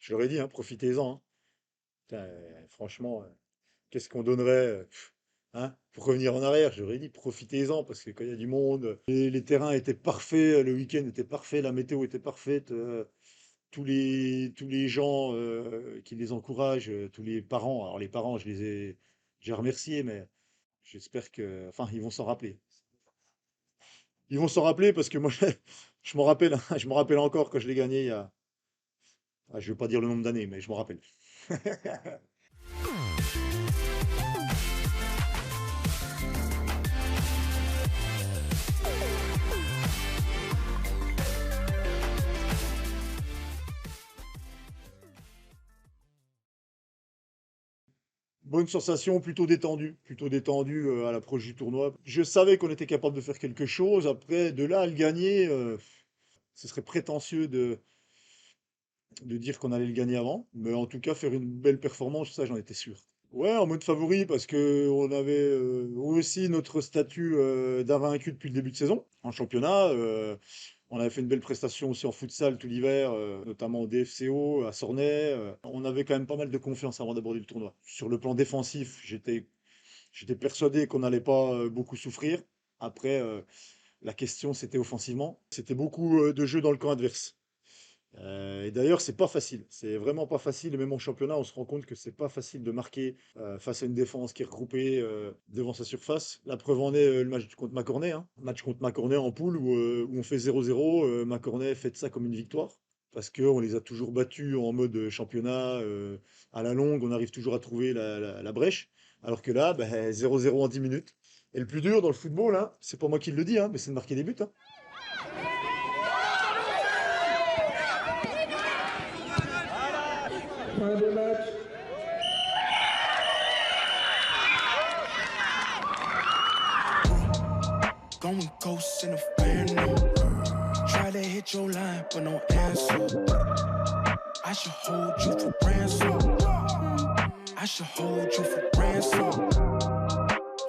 Je leur ai dit, hein, profitez-en, hein. Putain, franchement, qu'est-ce qu'on donnerait hein, pour revenir en arrière? Je leur ai dit, profitez-en, parce que quand il y a du monde, les terrains étaient parfaits, le week-end était parfait, la météo était parfaite, tous les gens qui les encouragent, tous les parents, alors les parents, je les ai déjà remerciés, mais j'espère que, enfin, ils vont s'en rappeler. Ils vont s'en rappeler parce que moi, je m'en rappelle, hein, je me rappelle encore quand je l'ai gagné il y a, je vais pas dire le nombre d'années, mais je m'en rappelle. Bonne sensation, plutôt détendu à l'approche du tournoi. Je savais qu'on était capable de faire quelque chose. Après, de là à le gagner, ce serait prétentieux de dire qu'on allait le gagner avant. Mais en tout cas, faire une belle performance, ça, j'en étais sûr. Ouais, en mode favori, parce que on avait aussi notre statut d'invaincu depuis le début de saison en championnat. On avait fait une belle prestation aussi en futsal tout l'hiver, notamment au DFCO, à Sornay. On avait quand même pas mal de confiance avant d'aborder le tournoi. Sur le plan défensif, j'étais persuadé qu'on n'allait pas beaucoup souffrir. Après, la question, c'était offensivement. C'était beaucoup de jeux dans le camp adverse. Et d'ailleurs, c'est pas facile. C'est vraiment pas facile. Et même en championnat, on se rend compte que c'est pas facile de marquer face à une défense qui est regroupée devant sa surface. La preuve en est le match contre Macornet, hein. Match contre Macornet en poule où on fait 0-0. Macornet fait ça comme une victoire. Parce qu'on les a toujours battus en mode championnat. À la longue, on arrive toujours à trouver la brèche. Alors que là, ben, 0-0 en 10 minutes. Et le plus dur dans le football, hein, c'est pas moi qui le dis, hein, mais c'est de marquer des buts, hein. Fin de match. Going ghost in a phantom. Try to hit your line, but no answer. I should hold you for ransom. I should hold you for ransom.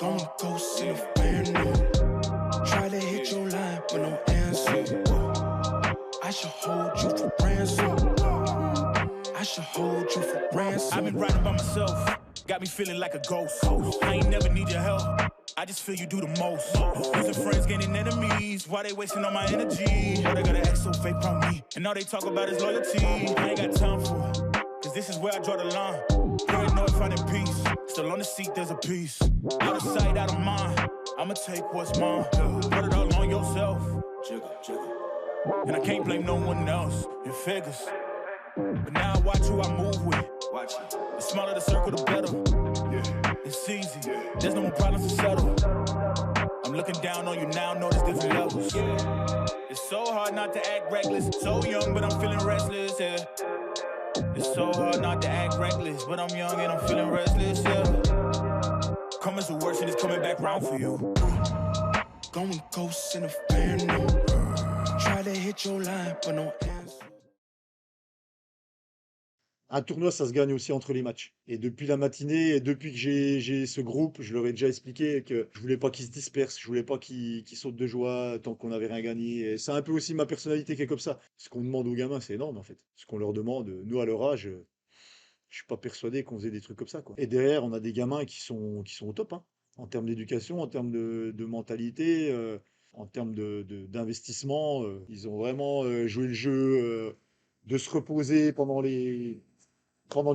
Going ghost in a phantom. Try to hit your line, but no answer. I should hold you for ransom. I should hold you for ransom. I've been riding by myself, got me feeling like a ghost. I ain't never need your help, I just feel you do the most. Losing friends, gaining enemies, why they wasting all my energy? Why they gotta act so fake on me? And all they talk about is loyalty. I ain't got time for it, cause this is where I draw the line. Paranoid, finding peace, still on the seat, there's a piece. Out of sight, out of mind, I'ma take what's mine. Put it all on yourself, jiggle, jiggle. And I can't blame no one else, it figures. But now I watch who I move with. Watch it. The smaller the circle, the better. Yeah. It's easy. Yeah. There's no more problems to settle. I'm looking down on you now, know there's different levels. Yeah. It's so hard not to act reckless. So young, but I'm feeling restless. Yeah. It's so hard not to act reckless, but I'm young and I'm feeling restless. Yeah. Coming to worse and it's coming back round for you. Going ghost in a phantom. Try to hit your line, but no answer. Un tournoi, ça se gagne aussi entre les matchs. Et depuis la matinée, et depuis que j'ai ce groupe, je leur ai déjà expliqué que je voulais pas qu'ils se dispersent, je voulais pas qu'ils sautent de joie tant qu'on n'avait rien gagné. Et c'est un peu aussi ma personnalité qui est comme ça. Ce qu'on demande aux gamins, c'est énorme en fait. Ce qu'on leur demande, nous à leur âge, je suis pas persuadé qu'on faisait des trucs comme ça, quoi. Et derrière, on a des gamins qui sont au top, hein, en termes d'éducation, en termes de mentalité, en termes d'investissement. Ils ont vraiment joué le jeu de se reposer pendant les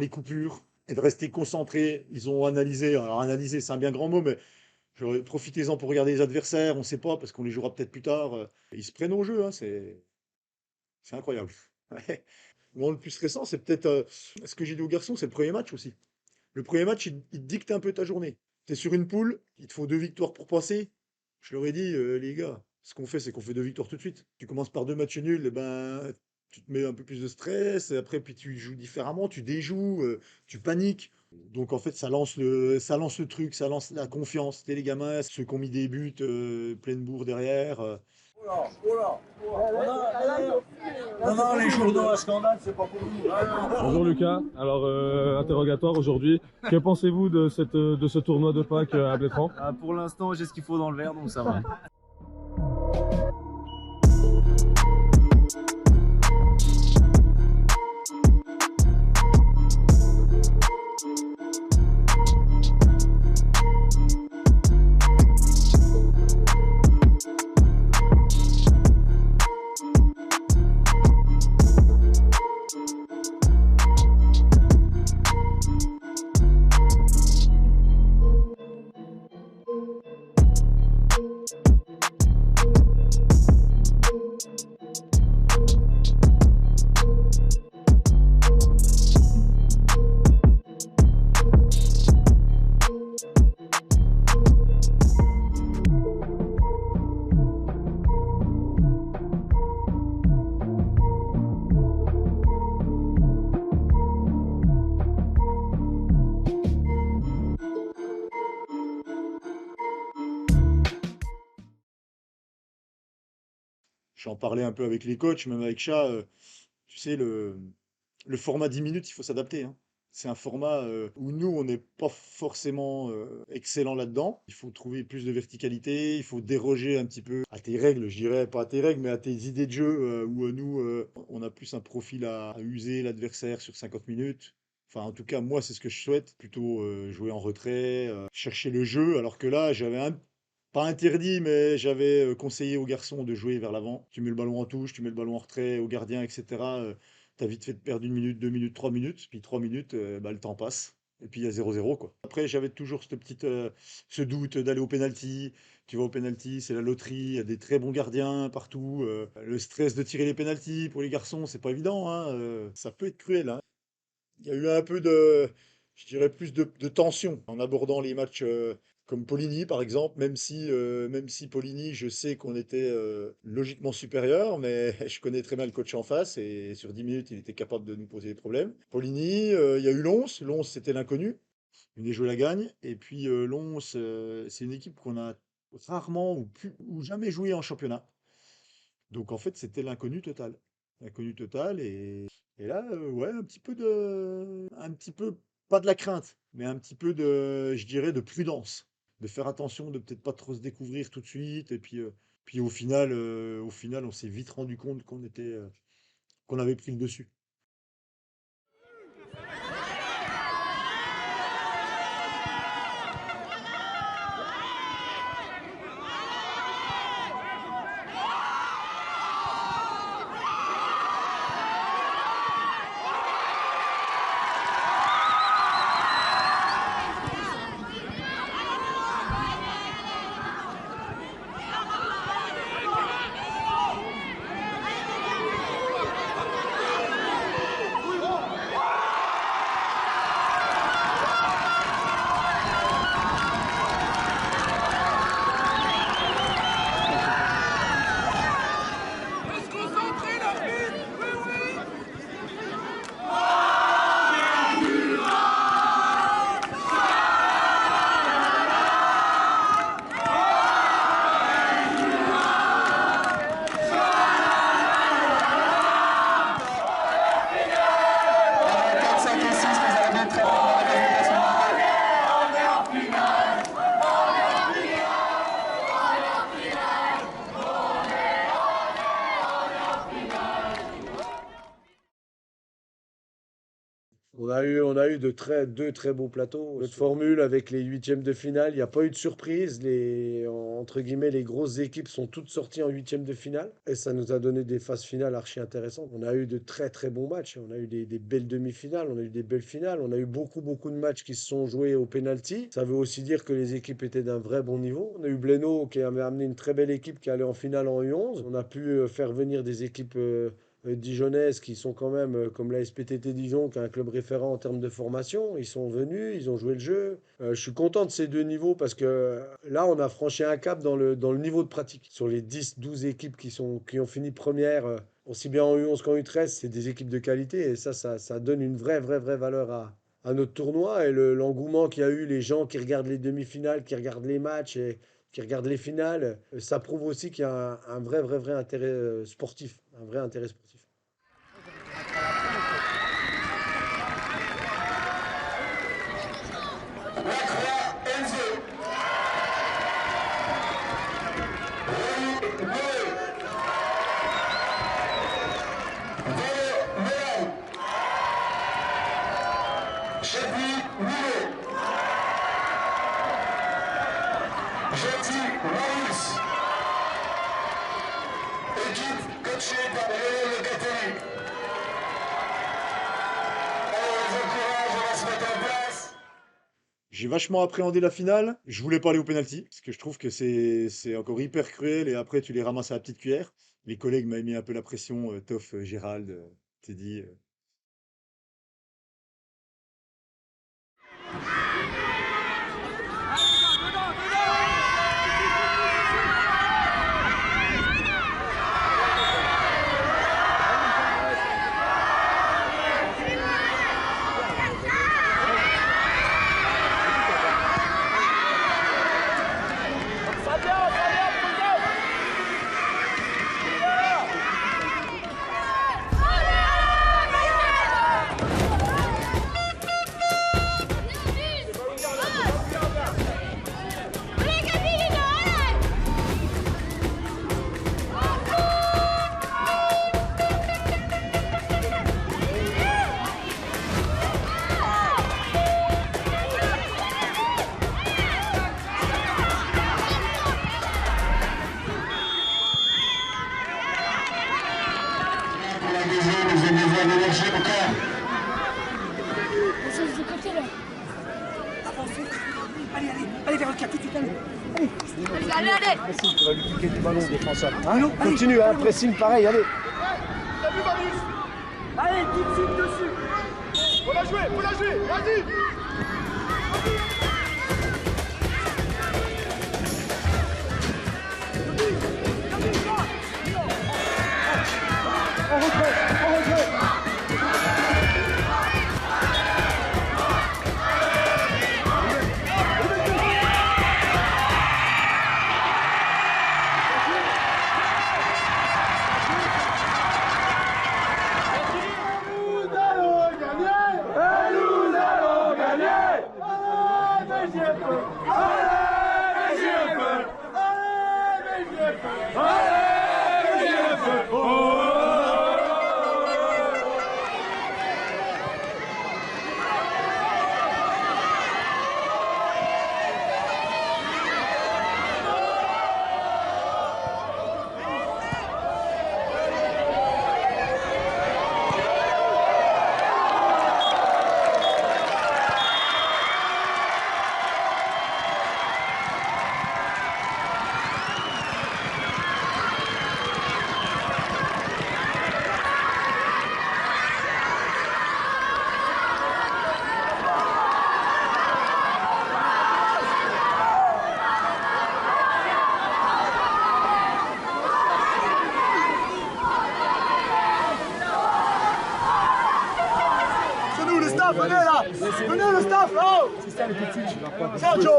coupures et de rester concentrés. Ils ont analysé, alors analyser, c'est un bien grand mot, mais profitez-en pour regarder les adversaires, on ne sait pas, parce qu'on les jouera peut-être plus tard. Ils se prennent au jeu, hein, c'est incroyable. Ouais. Bon, le plus récent, c'est peut-être ce que j'ai dit aux garçons, c'est le premier match aussi. Le premier match, il te dicte un peu ta journée. Tu es sur une poule, il te faut 2 victoires pour passer. Je leur ai dit, les gars, ce qu'on fait, c'est qu'on fait 2 victoires tout de suite. Tu commences par 2 matchs nuls, et ben, tu te mets un peu plus de stress, et après, puis tu joues différemment, tu déjoues, tu paniques. Donc en fait, ça lance le truc, ça lance la confiance. C'était les gamins, ceux qui ont mis des buts pleine bourre derrière. Non, non, les journaux à scandale, c'est pas pour nous. Bonjour Lucas, alors interrogatoire aujourd'hui. Que pensez-vous de ce tournoi de Pâques à Blétran? Pour l'instant, j'ai ce qu'il faut dans le verre, donc ça va. j'en parlais un peu avec les coachs, même avec Chat, tu sais, le format 10 minutes, il faut s'adapter, hein. C'est un format où nous, on n'est pas forcément excellent là-dedans. Il faut trouver plus de verticalité, il faut déroger un petit peu à tes règles, je dirais, pas à tes règles, mais à tes idées de jeu, où nous, on a plus un profil à user l'adversaire sur 50 minutes. Enfin, en tout cas, moi, c'est ce que je souhaite, plutôt jouer en retrait, chercher le jeu, alors que là, pas interdit, mais j'avais conseillé aux garçons de jouer vers l'avant. Tu mets le ballon en touche, tu mets le ballon en retrait, au gardien, etc. T'as vite fait de perdre 1 minute, 2 minutes, 3 minutes. Puis 3 minutes, bah, le temps passe. Et puis il y a 0-0, quoi. Après, j'avais toujours ce doute d'aller au penalty. Tu vas au penalty, c'est la loterie. Il y a des très bons gardiens partout. Le stress de tirer les penaltys pour les garçons, c'est pas évident, hein. Ça peut être cruel, hein. Il y a eu un peu je dirais plus de tension en abordant les matchs comme Poligny par exemple, même si Poligny, je sais qu'on était logiquement supérieur, mais je connais très bien le coach en face et sur 10 minutes, il était capable de nous poser des problèmes. Poligny, il y a eu Lons. Lons, c'était l'inconnu. Il venait jouer la gagne. Et puis Lons, c'est une équipe qu'on a rarement ou jamais joué en championnat. Donc en fait, c'était l'inconnu total. L'inconnu total. Et là, ouais, un petit peu, pas de la crainte, mais un petit peu je dirais, de prudence. De faire attention, de peut-être pas trop se découvrir tout de suite. Et puis au final, on s'est vite rendu compte qu'on avait pris le dessus. On a eu deux très beaux plateaux. Notre formule avec les huitièmes de finale, il n'y a pas eu de surprise. Entre guillemets, les grosses équipes sont toutes sorties en huitièmes de finale. Et ça nous a donné des phases finales archi intéressantes. On a eu de très très bons matchs. On a eu des belles demi-finales, on a eu des belles finales. On a eu beaucoup de matchs qui se sont joués au penalty. Ça veut aussi dire que les équipes étaient d'un vrai bon niveau. On a eu Blénaud qui avait amené une très belle équipe qui allait en finale en U11. On a pu faire venir des équipes dijonnaises qui sont quand même, comme la SPTT Dijon, qui est un club référent en termes de formation. Ils sont venus, ils ont joué le jeu. Je suis content de ces deux niveaux parce que là, on a franchi un cap dans le niveau de pratique. Sur les 10-12 équipes qui ont fini première, aussi bien en U11 qu'en U13, c'est des équipes de qualité et ça donne une vraie valeur à notre tournoi. Et l'engouement qu'il y a eu, les gens qui regardent les demi-finales, qui regardent les matchs et qui regardent les finales, ça prouve aussi qu'il y a un vrai intérêt sportif, un vrai intérêt sportif. J'ai vachement appréhendé la finale. Je voulais pas aller au penalty parce que je trouve que c'est encore hyper cruel et après tu les ramasses à la petite cuillère. Les collègues m'avaient mis un peu la pression, Toff, Gérald, Teddy. Pressing, tu vas lui piquer du ballon, défenseur. Hein, continue, hein, pressing pareil, allez. Allez, tout de suite dessus. Faut la jouer, vas-y. On regrette. Venez là. Venez le staff là. C'est ça les petits. Sergio.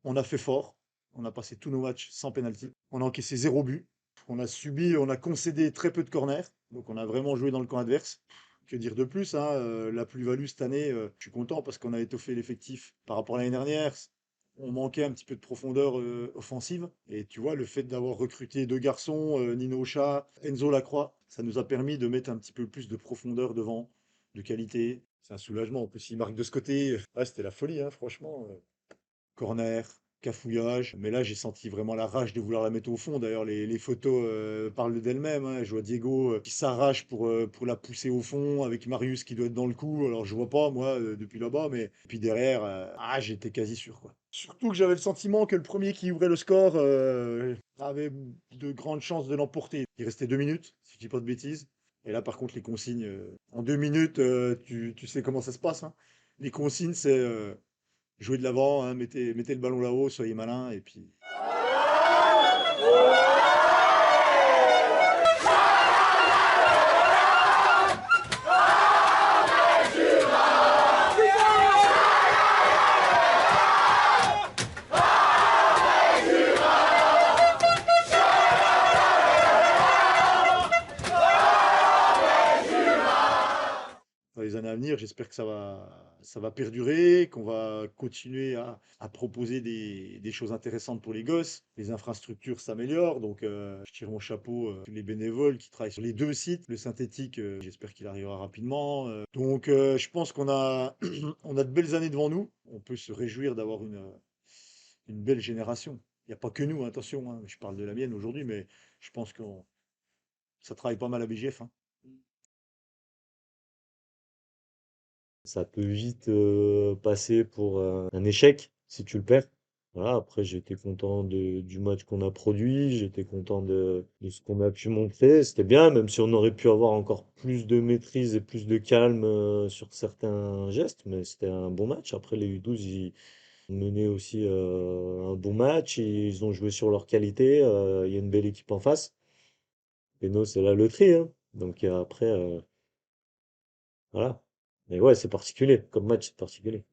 On a fait fort. On a passé tous nos matchs sans pénalty. On a encaissé 0 but. On a concédé très peu de corners. Donc on a vraiment joué dans le camp adverse. Que dire de plus, hein, la plus-value cette année, je suis content parce qu'on a étoffé l'effectif par rapport à l'année dernière. On manquait un petit peu de profondeur offensive. Et tu vois, le fait d'avoir recruté 2 garçons, Nino Ocha, Enzo Lacroix, ça nous a permis de mettre un petit peu plus de profondeur devant, de qualité. C'est un soulagement. En plus, il marque de ce côté. Ouais, c'était la folie, hein, franchement. Corner, cafouillage. Mais là, j'ai senti vraiment la rage de vouloir la mettre au fond. D'ailleurs, les photos parlent d'elles-mêmes, hein. Je vois Diego qui s'arrache pour la pousser au fond, avec Marius qui doit être dans le coup. Alors, je vois pas, moi, depuis là-bas. Mais puis derrière, j'étais quasi sûr, quoi. Surtout que j'avais le sentiment que le premier qui ouvrait le score avait de grandes chances de l'emporter. Il restait 2 minutes, si je dis pas de bêtises. Et là, par contre, les consignes, en 2 minutes, tu sais comment ça se passe, hein. Les consignes, c'est jouez de l'avant, hein, mettez le ballon là-haut, soyez malin, et puis... Dans les années à venir, j'espère que ça va perdurer, qu'on va continuer à proposer des choses intéressantes pour les gosses. Les infrastructures s'améliorent, donc je tire mon chapeau à tous les bénévoles qui travaillent sur les 2 sites. Le synthétique, j'espère qu'il arrivera rapidement. Donc je pense qu'on a, on a de belles années devant nous. On peut se réjouir d'avoir une belle génération. Il n'y a pas que nous, attention, hein, je parle de la mienne aujourd'hui, mais je pense que ça travaille pas mal à BGF, hein. Ça peut vite passer pour un échec si tu le perds. Voilà, après j'étais content du match qu'on a produit, j'étais content de ce qu'on a pu montrer. C'était bien, même si on aurait pu avoir encore plus de maîtrise et plus de calme sur certains gestes, mais c'était un bon match. Après les U12, ils menaient aussi un bon match, ils ont joué sur leur qualité, il y a une belle équipe en face. Et nous, c'est la loterie, hein. Donc après, voilà. Mais ouais, c'est particulier, comme match, c'est particulier.